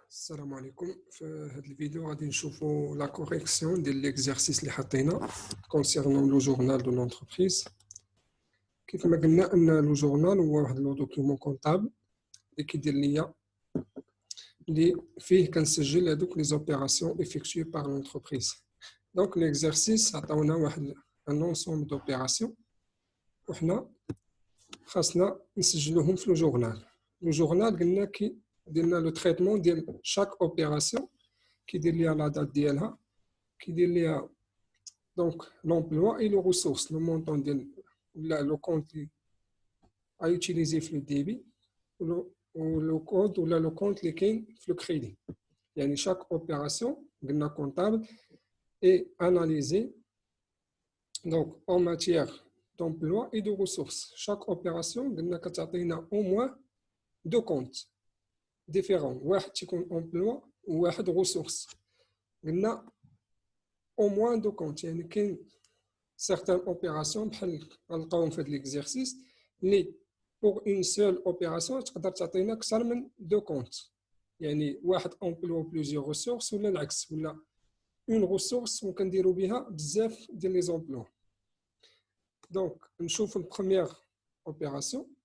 السلام عليكم. في هذا الفيديو غادي نشوفوا لا كوريكسيون ديال ليكزارسيس اللي حطينا كونسيرنون لو جورنال دو لونتربريز. كيف ما قلنا ان لو جورنال هو واحد لو دوكيومون كونطابل اللي كيدير ليا اللي فيه كنسجل هذوك لي زوبيراسيون افيكتوي بار لونتربريز. دونك ليكزارسيس عطاونا واحد ان انسومبل دوبيراسيون وحنا خاصنا نسجلوهم في لو جورنال. لو جورنال قلنا كي درنا لو تريتمون ديال شاك اوبيراسيون، كيدير ليها لا دات ديالها، كيدير ليها دونك لومبلوا اي لو ريسورس لو مونطون ديال ولا لو كونت ا يوتيليزي في لو ديبي ولو كونت ولا لو كونت اللي كاين في لو كريدي. يعني شاك اوبيراسيون قلنا كونطابل اي اناليزي دونك en matière d'emploi et de ressources. Chaque opération قلنا كتعطينا au moins deux comptes différents، واحد تيكون emploi وواحد ressources. قلنا au moins deux comptes، يعني كاين certaines opérations بحال غنلقاوهم في هذا l'exercice اللي pour une seule opération تقدر تعطينا اكثر من deux comptes، يعني واحد emploi plusieurs ressources ولا العكس، ولا une ressource وكنديروا بها بزاف ديال لي زومبلوا. دونك نشوف البروميير اوبيراسيون.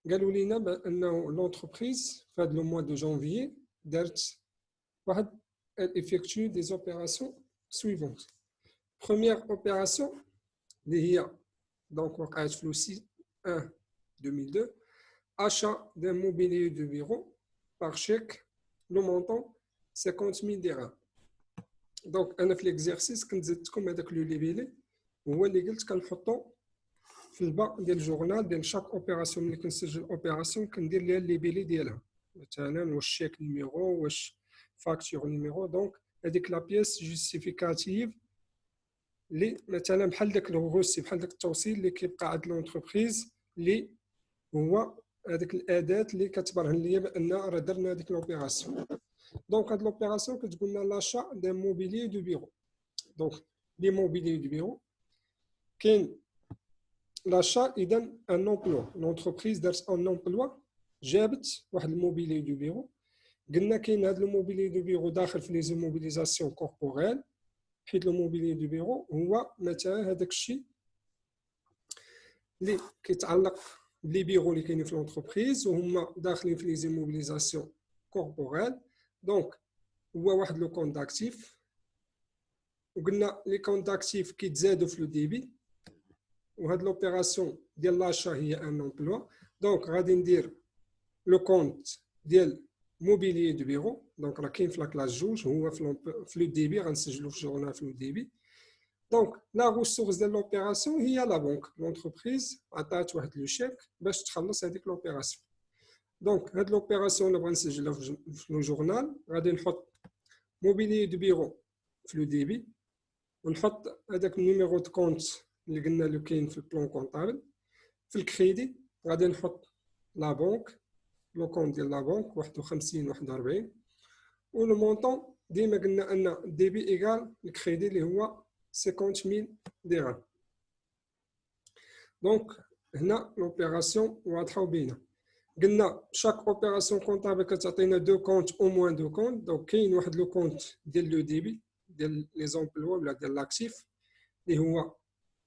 قالوا لينا بانه لونتربريز في هذا لو موا دو جانفيي دارت واحد الافيكتوي دي اوبيراسيون سويفونت. بروميير اوبيراسيون اللي هي دونك وقعت في لو 6 1 2002 achat d'un mobilier de bureau par chèque le montant 50,000 dirhams. دونك انا في ليكزارسيس كنت زدتكم هذاك لو ليبيلي هو اللي قلت كنحطو في الباء ديال الجورنال ديال شاك اوبيراسيون. ملي كنسجل اوبيراسيون كندير ليها الليبيلي ديالها، مثلا واش شيك نيميرو واش فاكتور نيميرو. دونك هذيك لا بيس جوستيفيكاتيف اللي مثلا بحال داك الغوسي بحال داك التوصيل اللي كيبقى عند لونتربريز اللي هو هذيك الاداه اللي كتبرهن ليا بان راه درنا هذيك لوبيراسيون. دونك هاد لوبيراسيون كتقول لنا لاشا دان موبيلي دو بيرو. دونك لي موبيلي دو بيرو كاين l'achat اذا ان امبلوا، لونتربريز دارت ان امبلوا جابت واحد الموبيلي دو بيرو. قلنا كاين هذا الموبيلي دو بيرو داخل في لي زوموبيليزاسيون كوربوريل، حيت لو موبيلي دو بيرو هو مثلا هذاك الشيء اللي كيتعلق بلي بيرو اللي كاينين في لونتربريز وهما داخلين في لي زوموبيليزاسيون كوربوريل. دونك هو واحد لو كونت اكتيف، وقلنا لي كونت اكتيف كيتزادوا في لو ديبي، وهاد لوبيراسيون ديال لاشا هي ان امبلوا. دونك غادي ندير لو كونت ديال موبيلي دو بيرو. دونك راه كاين في لاكلاس جوج، هو في لو ديبي غنسجلو في جورنال في لو ديبي. دونك لا ريسورس ديال لوبيراسيون هي لا بنك. لونتربريز عطات واحد لو شيك باش تخلص هذيك لوبيراسيون. دونك هاد لوبيراسيون اللي بغا نسجلها في لو جورنال غادي نحط موبيلي دو بيرو في لو ديبي، ونحط هذاك النيميرو دو كونت اللي قلنا لو كاين في البلان كونطابل. في الكريدي غادي نحط لا بنك، لو كونت ديال لا بنك 51 41، ولو مونطون ديما قلنا ان ديبي ايغال الكريدي اللي هو 50,000 درهم. دونك هنا لوبيراسيون واضحه وبينه. قلنا شاك اوبيراسيون كونطابل كتعطينا دو كونت او موان دو كونت. دونك كاين واحد لو كونت ديال لو ديبي ديال لي زومبلوا ولا ديال لاكتيف اللي هو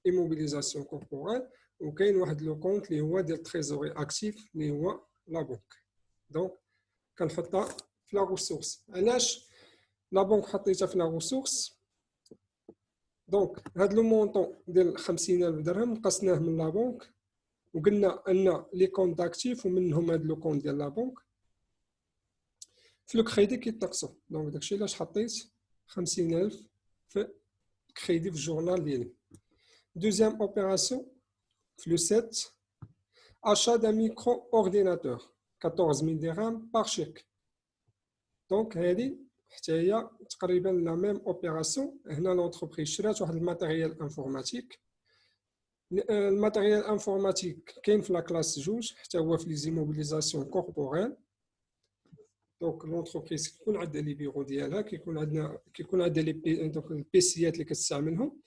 immobilisation corporelle، وكاين واحد لو كونت اللي هو ديال تريزوري اكتيف اللي هو لا بنك. دونك كنحطها في لا ريسورس. علاش لا بنك حطيتها في لا ريسورس؟ دونك هاد لو مونطون ديال 50,000 درهم قسناه من لا بنك، وقلنا ان لي كونت اكتيف ومنهم هاد لو كونت ديال لا بنك في لو كريدي كيتنقصوا. دونك داكشي علاش حطيت 50,000 في كريدي في الجورنال ديالي. Deuxième opération, le 7, achat d'un micro-ordinateur, 14,000 dirhams par chèque. Donc, هذه حتى هي تقريبا la même opération. هنا l'entreprise شرات واحد الماتيريال انفورماتيك. الماتيريال انفورماتيك كاين في لا كلاس جوج حتى هو في لي زيموبيليزاسيون كوربوريل. دونك لونتربريز كيكون عندها لي بيرو ديالها، كيكون عندها لي دونك البيسيات اللي كتستعملهم.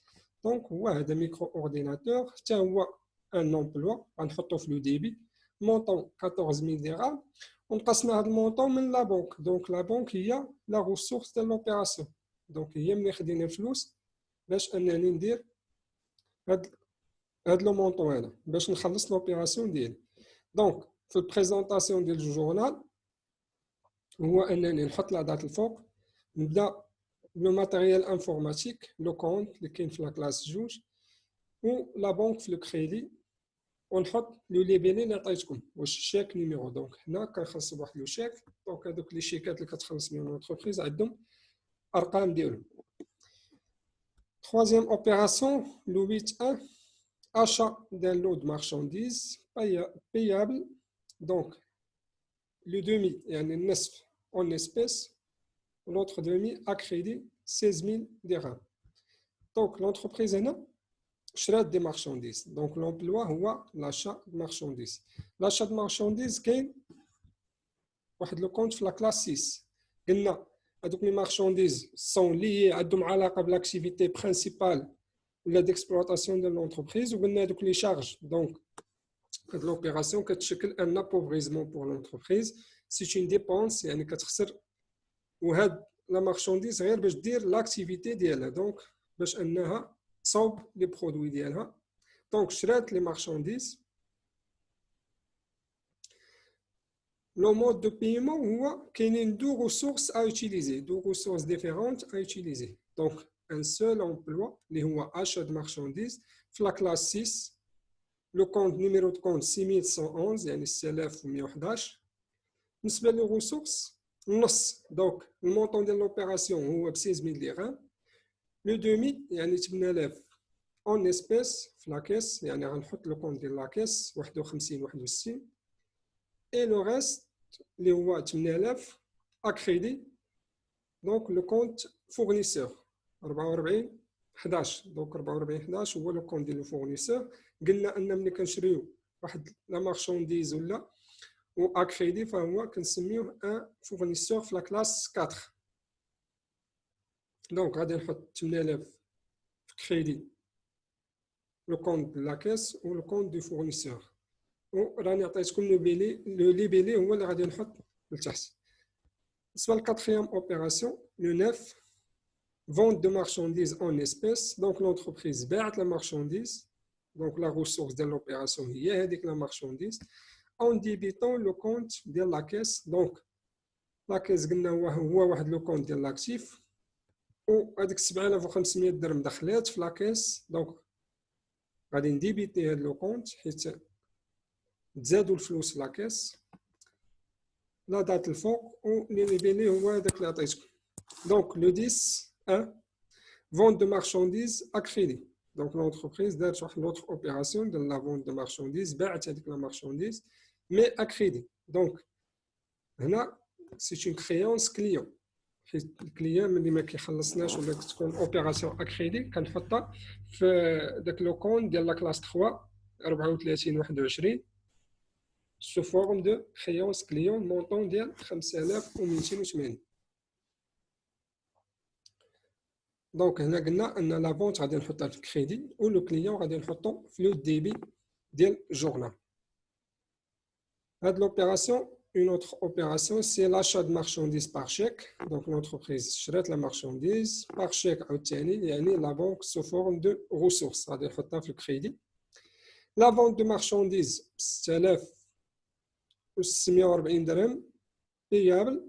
دونك هو هذا ميكرو اورديناتور حتى هو ان امبلوا غنحطو في لو ديبي مونطون 14,000 درهم، ونقصنا هذا المونطون من لا بنك. دونك لا بنك هي لا ريسورس ديال لوبيراسيون. دونك هي ملي خدينا الفلوس باش انني ندير هاد لو مونطون هذا باش نخلص لوبيراسيون ديالي. دونك في البريزونطاسيون ديال الجورنال هو انني نحط لا دات الفوق، نبدا لو ماتيريال انفورماتيك لو كونت اللي كاين في لا كلاس جوج و لا بنك في لو كريدي، ونحط لو ليبيلي اللي عطيتكم واش شيك نيميرو. دونك هنا كنخلص بواحد لو شيك. دونك هذوك لي شيكات اللي كتخلص بهم لونتربريز عندهم ارقام ديالهم. Troisième opération, le 8.1, achat d'un lot de marchandises payable. Donc, le demi, يعني النصف en espèces, l'autre demi à crédit, 16 000 dirhams. Donc, l'entreprise هنا شرات des marchandises. Donc, l'emploi هو l'achat de marchandises. L'achat de marchandises كاين واحد لو كونت في لا كلاس 6. قلنا هذوك لي مارشانديز سون لي عندهم علاقه بالاكتيفيتي برينسيبال ولا ديكسبلوطاسيون ديال لونتربريز، وقلنا هذوك لي شارج. دونك هاد لوبيراسيون كتشكل ان ابوفريزمون بور لونتربريز، سي اون ديبونس يعني كتخسر، وهاد لا مارشانديز غير باش دير لاكتيفيتي ديالها، دونك باش انها تصاوب لي برودوي ديالها. دونك شرات لي مارشانديز. Le mode de paiement هو كاينين deux ressources à utiliser, deux ressources différentes à utiliser. Donc un seul emploi اللي هو achat de marchandises في la classe 6. Le compte numéro de compte 6111 يعني 6111. بالنسبة لي ressources النص، donc le montant de l'opération هو ب 16000 dirhams. Le demi يعني 8000 en espèces في la caisse، يعني غنحط le compte ديال la caisse 51 61. Et le reste, les هو 8000 à crédit. Donc le compte fournisseur 44 11. Donc 44 11 هو le compte ديال fournisseur. قلنا ان ملي كنشريو واحد لا مارشانديز ولا و à crédit فهو كنسميوه ان fournisseur في لا كلاس 4. دونك غادي نحط 8000 في كريدي لو كونت دو لا كيس و لو كونت دو فورنيسور، وراني عطيتكم لو ليبيلي هو اللي غادي نحط لتحت. بالنسبه للكاتريام اوبيراسيون لو 9 vente de marchandises en espèces. Donc l'entreprise باعت la marchandise, donc la ressource de l'opération هي هذيك la marchandise en débitant le compte ديال la caisse. donc la caisse قلنا هو واحد لو كونت ديال لاكتيف، وهذيك 7500 درهم دخلات في لا كيس. دونك غادي نديبيتي هاد لو كونت حيت تزادوا الفلوس في لا كيس. لا دات الفوق و لي ليبيلي هو هذاك اللي عطيتكم. دونك لو 10 1 vente de marchandises à crédit. Donc l'entreprise دارت واحد l'autre opération de la vente de marchandises، باعت هذيك la marchandise mais à crédit. donc هنا c'est une créance client، حيت الكليان ملي ما كيخلصناش ولا تكون اوبيراسيون à crédit كنحطها في داك لو كون ديال لا كلاس 3 34 21 sous forme de créance client montant ديال 5280. دونك هنا قلنا ان لا فونت غادي نحطها في الكريدي و لو كليون غادي نحطو في لو ديبي ديال الجورنال. هاد لوبيراسيون une autre opération c'est l'achat de marchandises par chèque. donc l'entreprise شرات la marchandise par chèque عاوتاني يعني la banque sous forme de ressources غادي نحطها في الكريدي. la vente de marchandises 6640 درهم payable,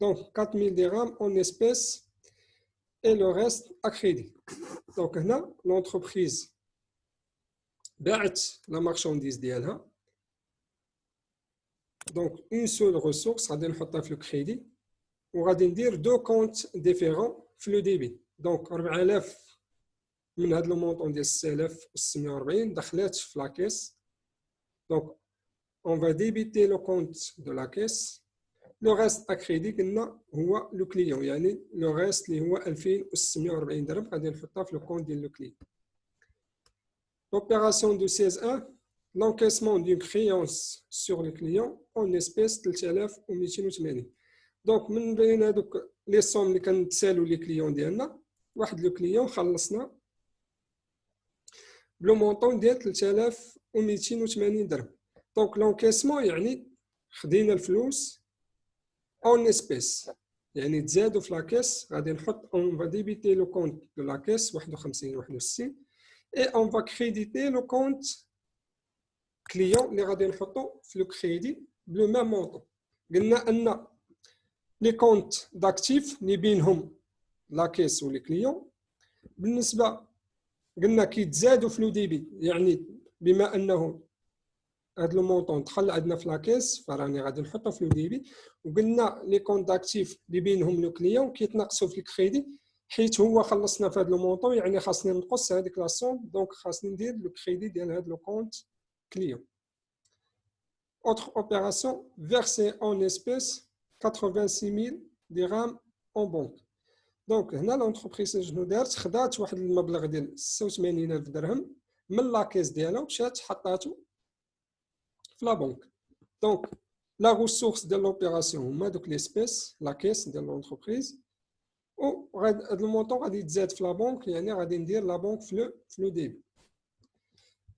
donc 4000 dirhams en espèces et le reste à crédit. Donc هنا l'entreprise باعت la marchandise ديالها. donc une seule ressource غادي نحطها في الكريدي وغادي ندير دو كونت ديفيرون في لو ديبي. donc 4000 من هذا لو مونطون ديال 6640 دخلات في لا كيس. donc on va débiter le compte de la caisse. le reste à crédit قلنا هو لو كليون، يعني لو ريست اللي هو 2640 درهم غادي نحطها في لو كونت ديال لو كليون. l'opération de 16.1 l'encaissement d'une créance sur le client en espèces 3280. donc من بين هذوك لي سوم اللي كنتسالوا لي كليون ديالنا واحد لو كليون خلصنا بلو مونطون ديال 3280 درهم. دونك لونكيسمون يعني خدينا الفلوس اون اسبيس، يعني تزادوا في لاكيس. غادي نحط اون فا ديبيتي لو كونت دو لاكيس 51 61 اي اون فا كريديتي لو كونت كليون اللي غادي نحطو في لو كريدي بلو ميم مونطون. قلنا ان لي كونت داكتيف اللي بينهم لاكيس ولي كليون بالنسبه قلنا كيتزادوا في لو ديبي، يعني بما انه هاد لو مونطون دخل عندنا في لاكيس فراني غادي نحطو في لو ديبي. وقلنا لي كونت داكتيف اللي بينهم لو كليون كيتناقصوا في الكريدي حيت هو خلصنا في هاد لو مونطون، يعني خاصني نقص هذيك لا سوم، دونك خاصني ندير لو كريدي ديال هاد لو كونت كليون. Autre opération, verser en espèces 86 000 dirhams en banque. دونك هنا لونتربريز شنو دارت؟ خدات واحد المبلغ ديال 86,000 درهم من لاكيس ديالها ومشات حطاتو في لا بنك. دونك لا ريسورس ديال لوبيراسيون هما دوك ليسبيس لاكيس ديال لونتربريز، و هاد المونطون غادي يتزاد في لا بنك، يعني غادي ندير لا بنك في لو ديبي.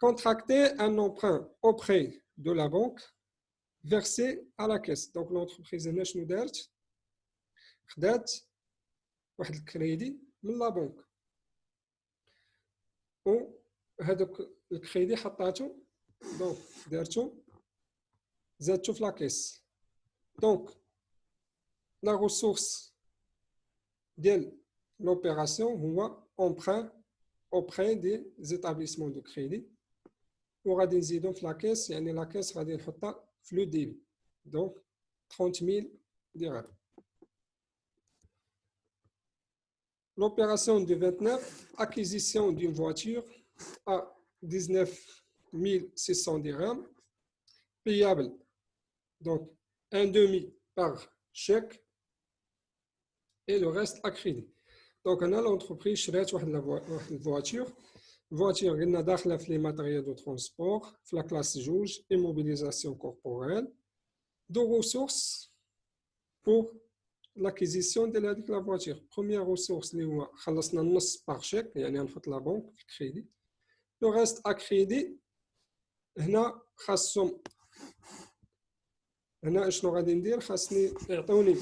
Contracter un emprunt auprès de la banque versé à la caisse. Donc l'entreprise هنا شنو دارت؟ خدات واحد الكريدي من لا بنك وهذاك الكريدي حطاتو، دونك دارتو زادتو في لاكيس. دونك لا ريسورس ديال لوبيراسيون هو emprunt auprès des établissements de crédit، وغادي نزيدو في لاكيس، يعني لاكيس غادي نحطها في لو ديبي، دونك 30,000 dirhams. L'opération du 29, acquisition d'une voiture à 19 600 dirhams, payable donc un demi par chèque et le reste à crédit. Donc on a l'entreprise شرات واحد الفواتور قلنا داخله في لي ماتيريال دو ترونسبور في لا كلاس جوج immobilisation corporelle de ressources pour l'acquisition de la voiture. Première ressource اللي هو خلصنا النص باغ شيك، يعني نحط لا بنك في الكريدي. لو ريست ا كريدي هنا خاصهم، هنا شنو غادي ندير؟ خاصني يعطوني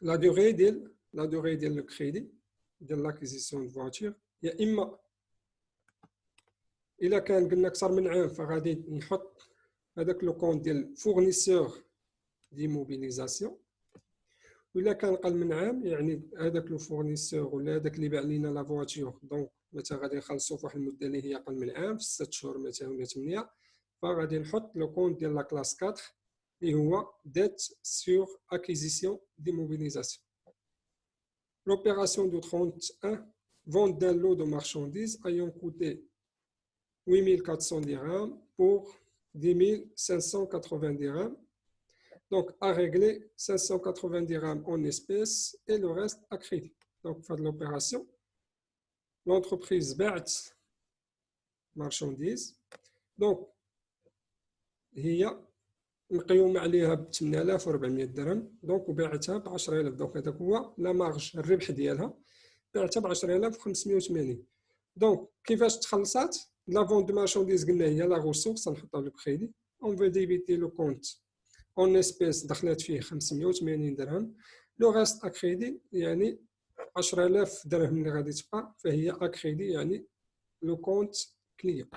لا دوغي ديال لو كريدي ديال لاكيزيسيون دو فواتور، يا اما الا كان قلنا اكثر من عام فغادي نحط هذاك لو كونت ديال فورنيسور دي موبيليزاسيون، وإلا كان قل من عام يعني هذاك لو فورنيسور ولا هذاك اللي باع لينا لا فواتور، دونك مثلا غادي نخلصوا في واحد المده اللي هي اقل من عام، في 6 شهور مثلا ولا 8، فغادي نحط لو كونت ديال لا كلاس 4 اللي هو ديت سور اكيزيسيون دي موبيليزاسيون. L'opération de 31, vente d'un lot de marchandises ayant coûté 8 400 dirhams pour 10 580 dirhams. Donc, à régler 580 dirhams en espèces et le reste à crédit. Donc, faire de l'opération. L'entreprise باعت marchandises. Donc, هي مقيوم عليها ب 8400 درهم، دونك وباعتها ب 10000. دونك هذاك هو لا مارج الربح ديالها، باعتها ب 10580. دونك كيفاش تخلصات؟ لا فون دو مارشانديز قلنا هي لا ريسورس نحطها لو كريدي، اون في ديبيتي لو كونت اون اسبيس دخلت فيه 580 درهم، لو ريست ا كريدي يعني 10000 درهم اللي غادي تبقى فهي ا كريدي، يعني لو كونت كليون.